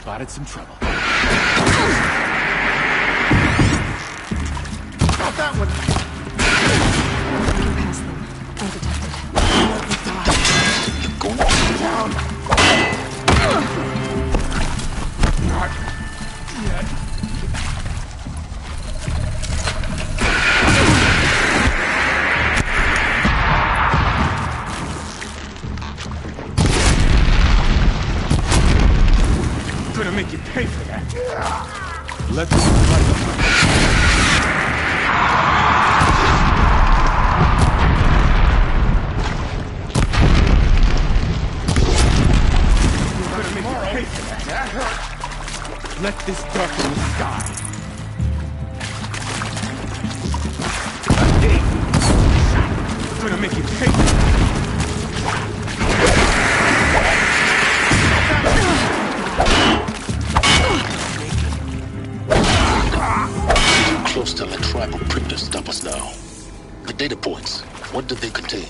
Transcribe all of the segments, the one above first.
spotted some trouble. Got that one! Looking past them. Undetected. Go down! Not yet. Gonna make you pay for that. Let this fight. Let this darken the sky. I'm gonna make you pay. Close to the tribal prick to stop us now. The data points, what do they contain?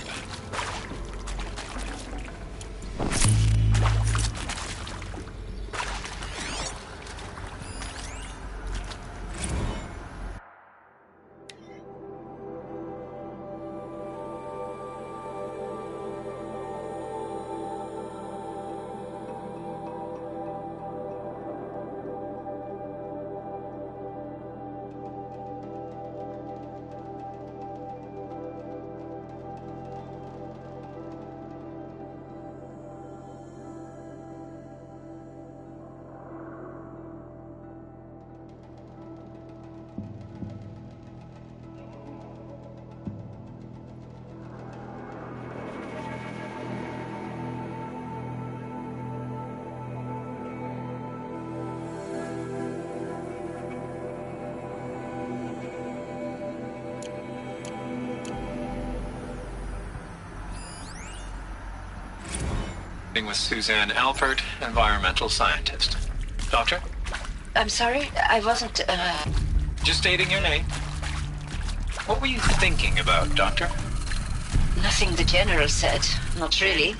With Suzanne Alpert, environmental scientist. Doctor? I'm sorry, I wasn't, Just stating your name. What were you thinking about, Doctor? Nothing the General said. Not really.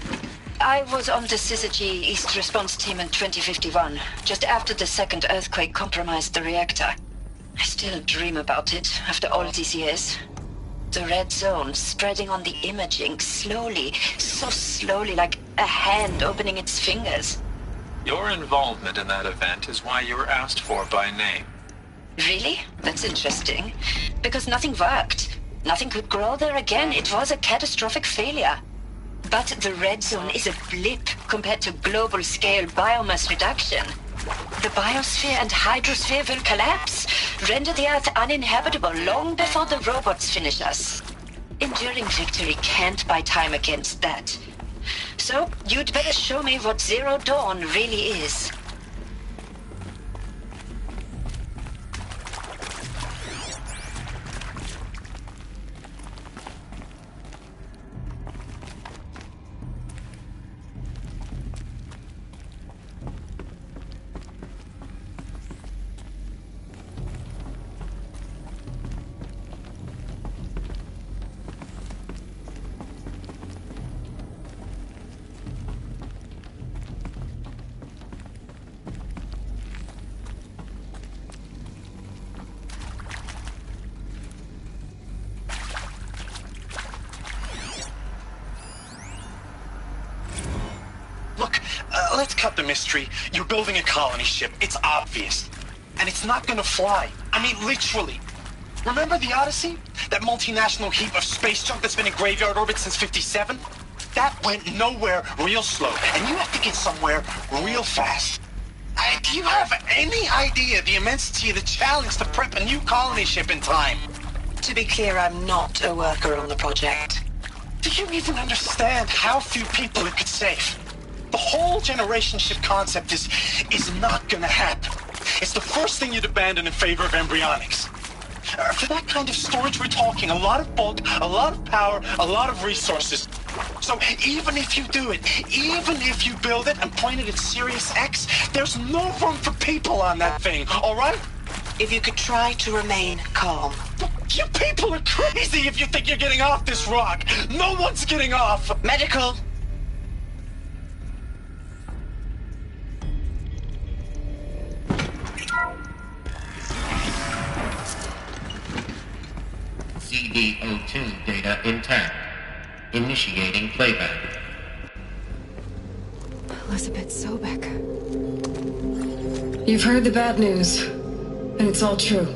I was on the Syzygy East Response Team in 2051, just after the second earthquake compromised the reactor. I still dream about it, after all these years. The red zone spreading on the imaging, slowly, so slowly, like a hand opening its fingers. Your involvement in that event is why you were asked for by name. Really? That's interesting. Because nothing worked. Nothing could grow there again. It was a catastrophic failure. But the red zone is a blip compared to global-scale biomass reduction. The biosphere and hydrosphere will collapse, render the Earth uninhabitable long before the robots finish us. Enduring victory can't buy time against that. So, you'd better show me what Zero Dawn really is. Let's cut the mystery. You're building a colony ship. It's obvious. And it's not gonna fly. I mean, literally. Remember the Odyssey? That multinational heap of space junk that's been in graveyard orbit since 57? That went nowhere real slow. And you have to get somewhere real fast. Do you have any idea the immensity of the challenge to prep a new colony ship in time? To be clear, I'm not a worker on the project. Do you even understand how few people it could save? The whole generation ship concept is not gonna happen. It's the first thing you'd abandon in favor of embryonics. For that kind of storage, we're talking a lot of bulk, a lot of power, a lot of resources. So even if you do it, even if you build it and point it at Sirius X, there's no room for people on that thing, all right? If you could try to remain calm. You people are crazy if you think you're getting off this rock. No one's getting off. Medical. CD02 data intact. Initiating playback. Elizabeth Sobek. You've heard the bad news, and it's all true.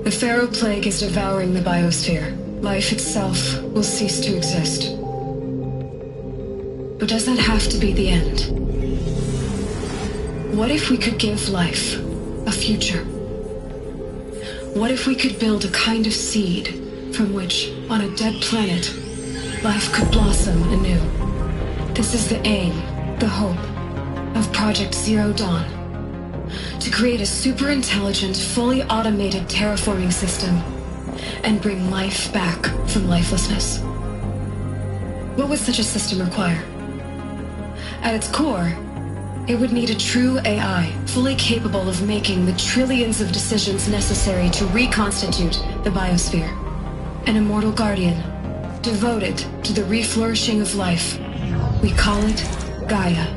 The Pharaoh Plague is devouring the biosphere. Life itself will cease to exist. But does that have to be the end? What if we could give life a future? What if we could build a kind of seed from which, on a dead planet, life could blossom anew? This is the aim, the hope, of Project Zero Dawn. To create a super-intelligent, fully automated terraforming system and bring life back from lifelessness. What would such a system require? At its core, it would need a true AI, fully capable of making the trillions of decisions necessary to reconstitute the biosphere. An immortal guardian, devoted to the reflourishing of life. We call it Gaia.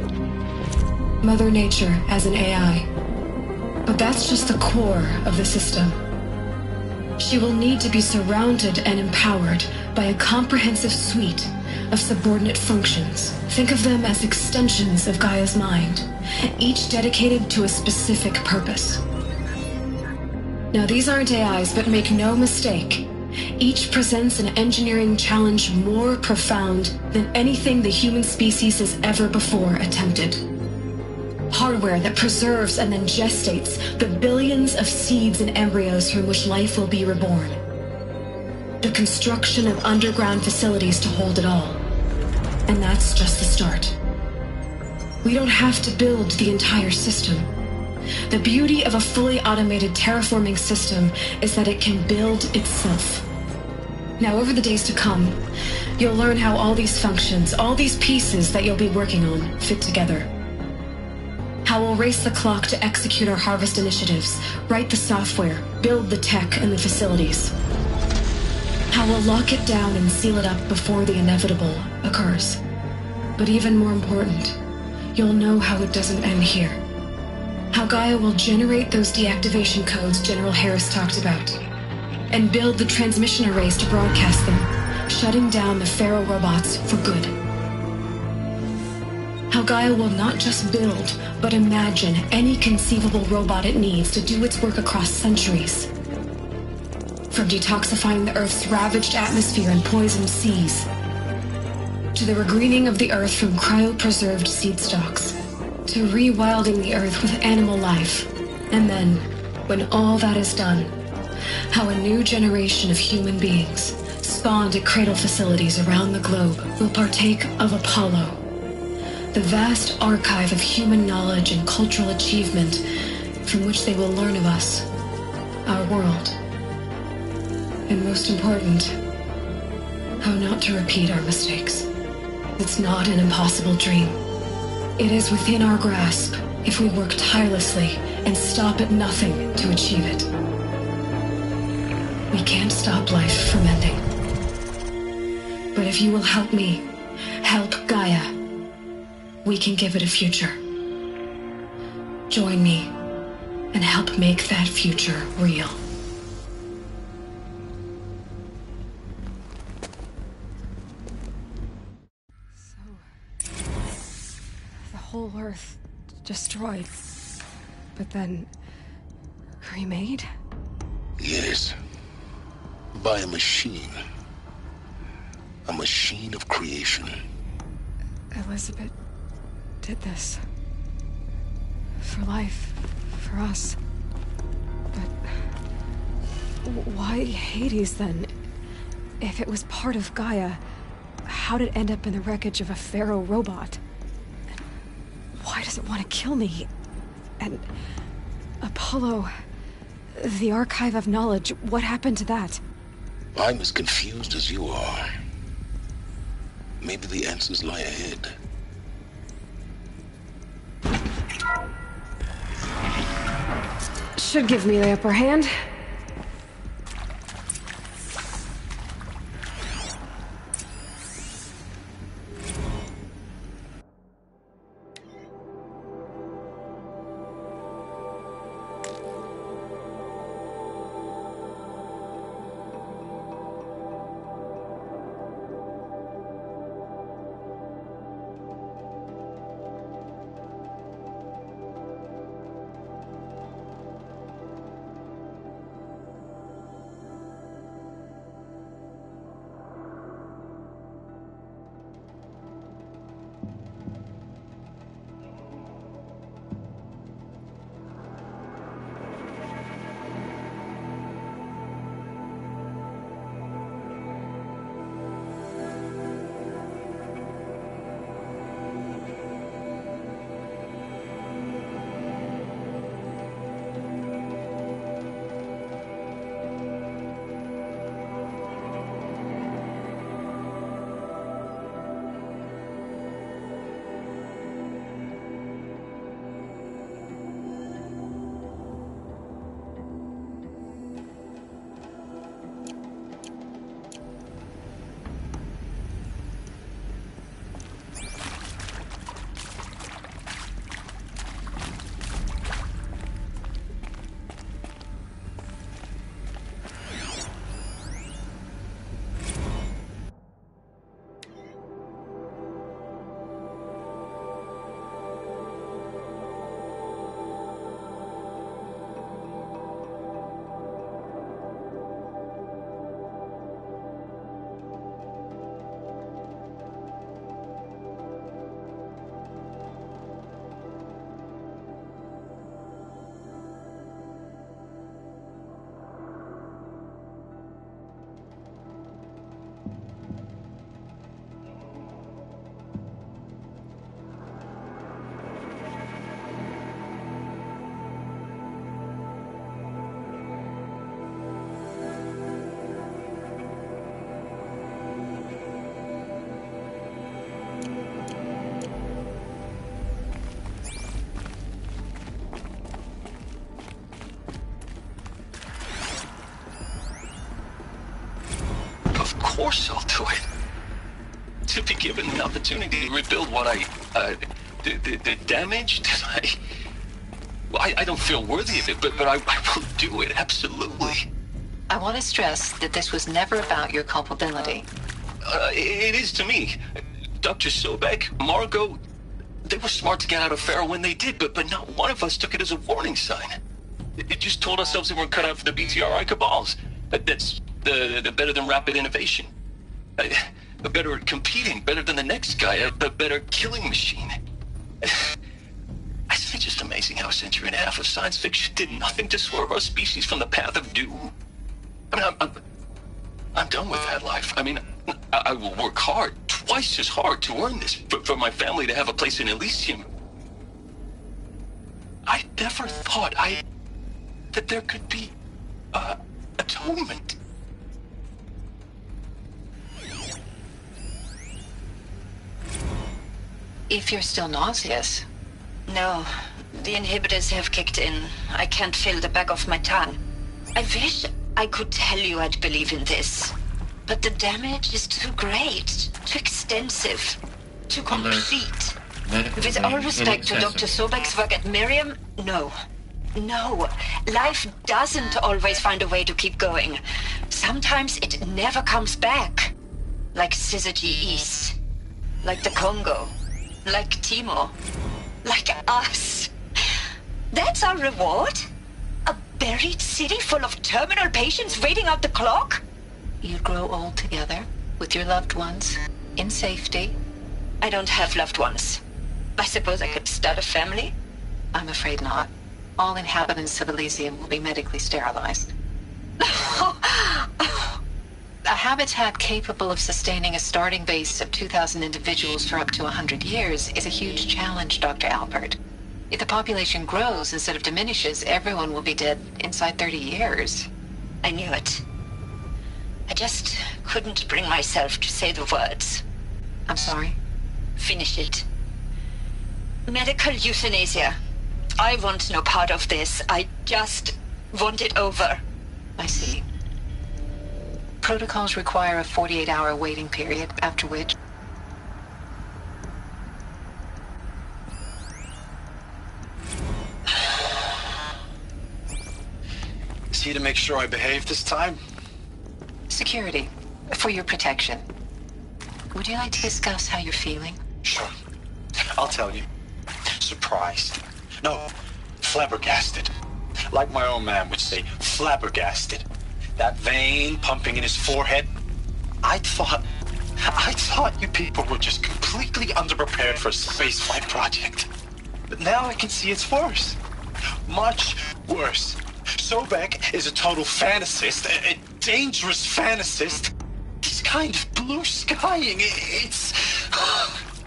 Mother Nature as an AI. But that's just the core of the system. She will need to be surrounded and empowered by a comprehensive suite of subordinate functions. Think of them as extensions of Gaia's mind, each dedicated to a specific purpose. Now, these aren't AIs, but make no mistake, each presents an engineering challenge more profound than anything the human species has ever before attempted. Hardware that preserves and then gestates the billions of seeds and embryos from which life will be reborn. The construction of underground facilities to hold it all. And that's just the start. We don't have to build the entire system. The beauty of a fully automated terraforming system is that it can build itself. Now, over the days to come, you'll learn how all these functions, all these pieces that you'll be working on, fit together. How we'll race the clock to execute our harvest initiatives, write the software, build the tech and the facilities. How we'll lock it down and seal it up before the inevitable occurs. But even more important, you'll know how it doesn't end here. How Gaia will generate those deactivation codes General Harris talked about, and build the transmission arrays to broadcast them, shutting down the Pharaoh robots for good. How Gaia will not just build, but imagine any conceivable robot it needs to do its work across centuries. From detoxifying the Earth's ravaged atmosphere and poisoned seas, to the regreening of the Earth from cryopreserved seed stalks, to rewilding the Earth with animal life. And then, when all that is done, how a new generation of human beings, spawned at cradle facilities around the globe, will partake of Apollo, the vast archive of human knowledge and cultural achievement from which they will learn of us, our world. And most important, how not to repeat our mistakes. It's not an impossible dream. It is within our grasp if we work tirelessly and stop at nothing to achieve it. We can't stop life from ending. But if you will help me, help Gaia, we can give it a future. Join me and help make that future real. So, the whole Earth destroyed, but then remade? Yes. By a machine. A machine of creation. Elizabeth did this. For life. For us. But why Hades then? If it was part of Gaia, how did it end up in the wreckage of a Pharaoh robot? And why does it want to kill me? And Apollo, the archive of knowledge, what happened to that? I'm as confused as you are. Maybe the answers lie ahead. Should give me the upper hand. course I'll do it. To be given the opportunity to rebuild what the damage that I don't feel worthy of it, but I will do it, absolutely. I want to stress that this was never about your culpability. It is to me. Dr. Sobek, Margot, they were smart to get out of Pharaoh when they did, but not one of us took it as a warning sign. It just told ourselves that we're cut out for the BTRI cabals. That's the better than rapid innovation. Better at competing, better than the next guy, a better killing machine. It's just amazing how a century and a half of science fiction did nothing to swerve our species from the path of doom. I mean, I'm done with that life. I mean, I will work hard, twice as hard, to earn this, for my family to have a place in Elysium. I never thought that there could be atonement. If you're still nauseous. No, the inhibitors have kicked in. I can't feel the back of my tongue. I wish I could tell you I'd believe in this. But the damage is too great, too extensive, too complete. With all respect to Dr. Sobek's work at Miriam, no. No, life doesn't always find a way to keep going. Sometimes it never comes back. Like Syzygy East. Like the Congo. Like Timo. Like us. That's our reward? A buried city full of terminal patients waiting out the clock? You grow old together, with your loved ones, in safety. I don't have loved ones. I suppose I could start a family? I'm afraid not. All inhabitants of Elysium will be medically sterilized. A habitat capable of sustaining a starting base of 2,000 individuals for up to 100 years is a huge challenge, Dr. Alpert. If the population grows instead of diminishes, everyone will be dead inside 30 years. I knew it. I just couldn't bring myself to say the words. I'm sorry? Finish it. Medical euthanasia. I want no part of this. I just want it over. I see. Protocols require a 48-hour waiting period, after which... See to make sure I behave this time? Security. For your protection. Would you like to discuss how you're feeling? Sure. I'll tell you. Surprised. No, flabbergasted. Like my own man would say, flabbergasted. That vein pumping in his forehead. I thought you people were just completely underprepared for a spaceflight project. But now I can see it's worse. Much worse. Sobek is a total fantasist, a dangerous fantasist. He's kind of blue skying. It's...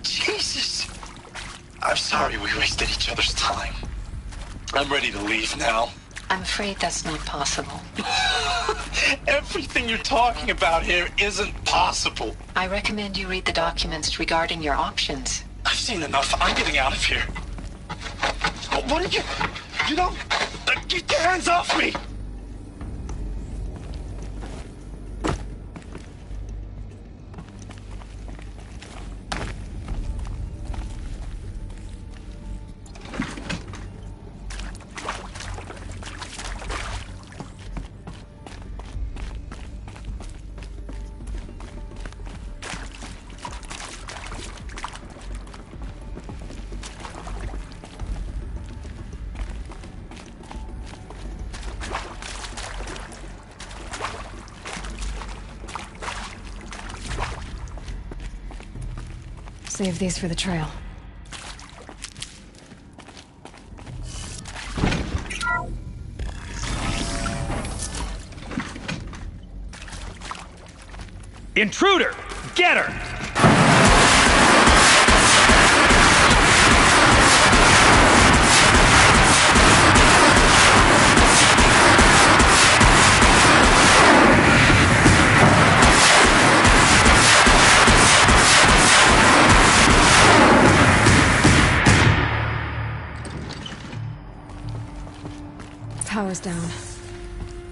Jesus. I'm sorry we wasted each other's time. I'm ready to leave now. I'm afraid that's not possible. Everything you're talking about here isn't possible. I recommend you read the documents regarding your options. I've seen enough. I'm getting out of here. What are you... You don't... Get your hands off me! Save these for the trail. Intruder! Get her! Power's down.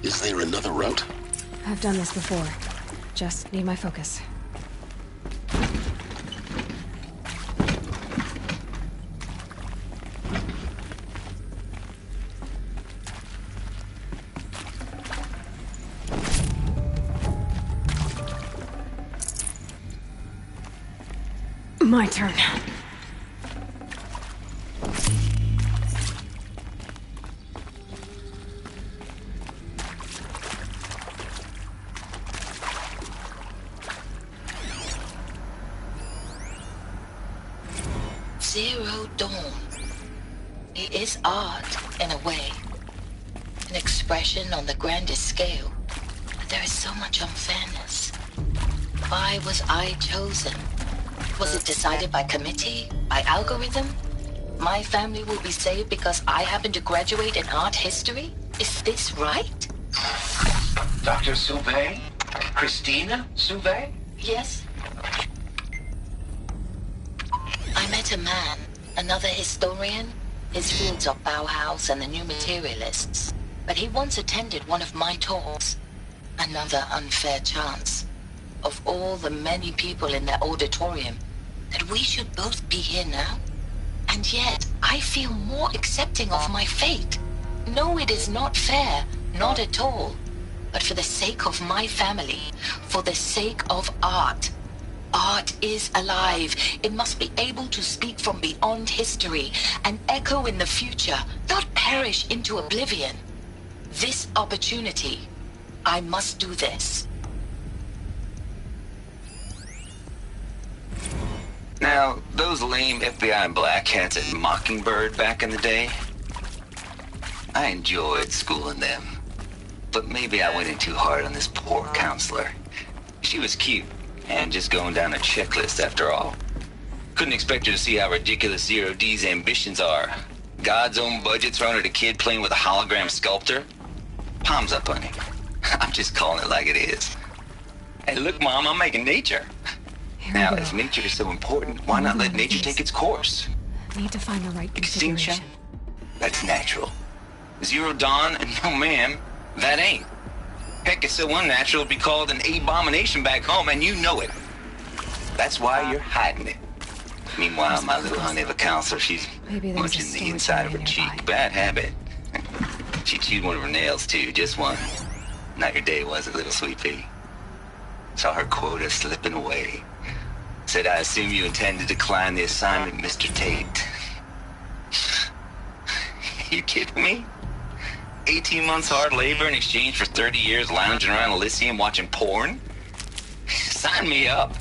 Is there another route? I've done this before. Just need my focus. My turn. Zero Dawn. It is art, in a way. An expression on the grandest scale. But there is so much unfairness. Why was I chosen? Was it decided by committee? By algorithm? My family will be saved because I happen to graduate in art history? Is this right? Dr. Sauvé? Christina Sauvé? Yes. I met a man, another historian. His fields are Bauhaus and the New Materialists. But he once attended one of my talks. Another unfair chance. Of all the many people in that auditorium, that we should both be here now? And yet, I feel more accepting of my fate. No, it is not fair. Not at all. But for the sake of my family, for the sake of art. Art is alive. It must be able to speak from beyond history and echo in the future, not perish into oblivion. This opportunity, I must do this. Now, those lame FBI black hats at Mockingbird back in the day, I enjoyed schooling them. But maybe I went in too hard on this poor counselor. She was cute, and just going down a checklist after all. Couldn't expect her to see how ridiculous Zero D's ambitions are. God's own budget thrown at a kid playing with a hologram sculptor? Palms up, honey. I'm just calling it like it is. Hey, look, Mom, I'm making nature. Now, if nature is so important, why not let nature take its course? Need to find the right Extinction? configuration. That's natural. Zero Dawn? No, ma'am. That ain't. Heck, it's so unnatural to be called an abomination back home, and you know it. That's why you're hiding it. Meanwhile, my little honey of a counselor, she's munching the inside of her cheek. Bad habit. She chewed one of her nails, too, just one. Not your day, was it, little sweet pea? Saw her quota slipping away. Said, I assume you intend to decline the assignment, Mr. Tate. You kidding me? 18 months hard labor in exchange for 30 years lounging around Elysium watching porn? Sign me up.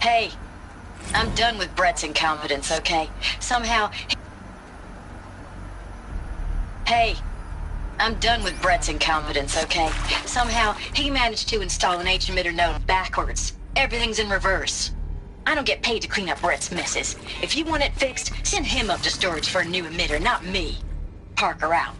Hey, I'm done with Brett's incompetence, okay? Hey, I'm done with Brett's incompetence, okay? Somehow, he managed to install an H-emitter node backwards. Everything's in reverse. I don't get paid to clean up Brett's messes. If you want it fixed, send him up to storage for a new emitter, not me. Parker out.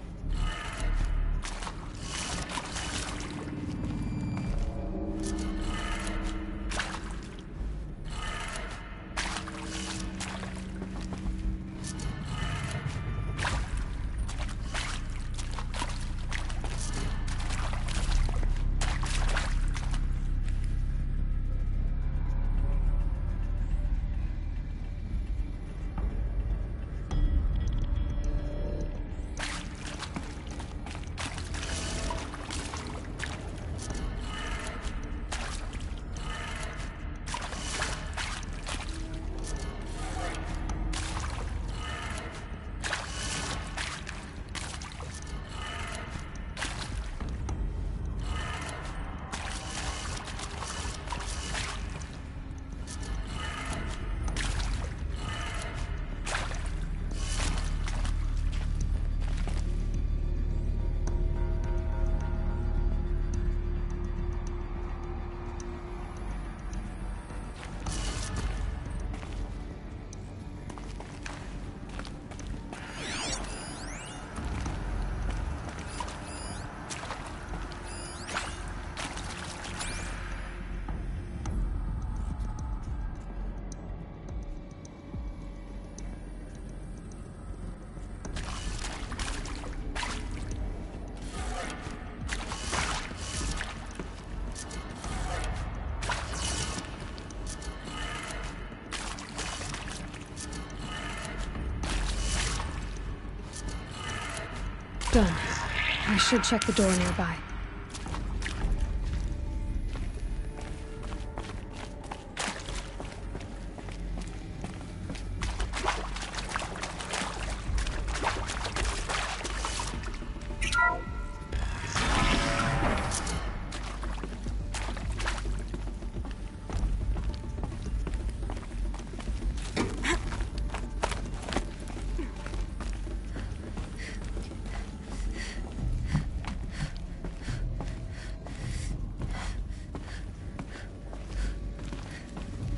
I should check the door nearby.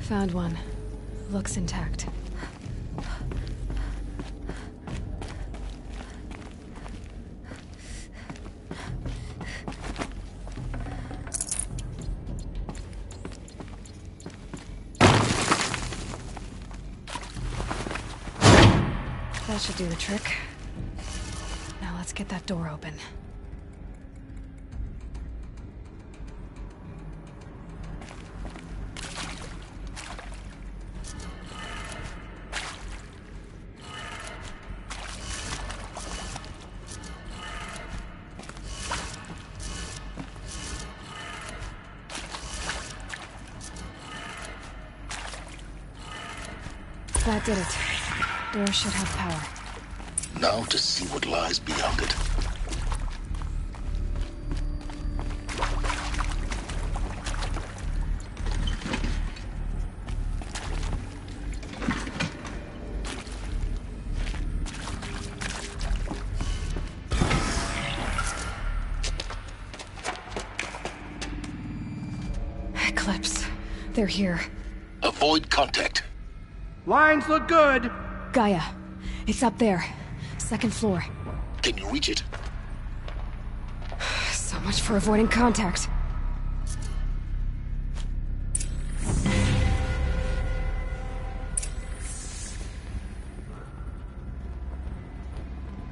Found one. Looks intact. That should do the trick. Now let's get that door open. That did it. Door should have power. Now to see what lies beyond it. Eclipse. They're here. Avoid contact. Lines look good. Gaia. It's up there. Second floor. Can you reach it? So much for avoiding contact.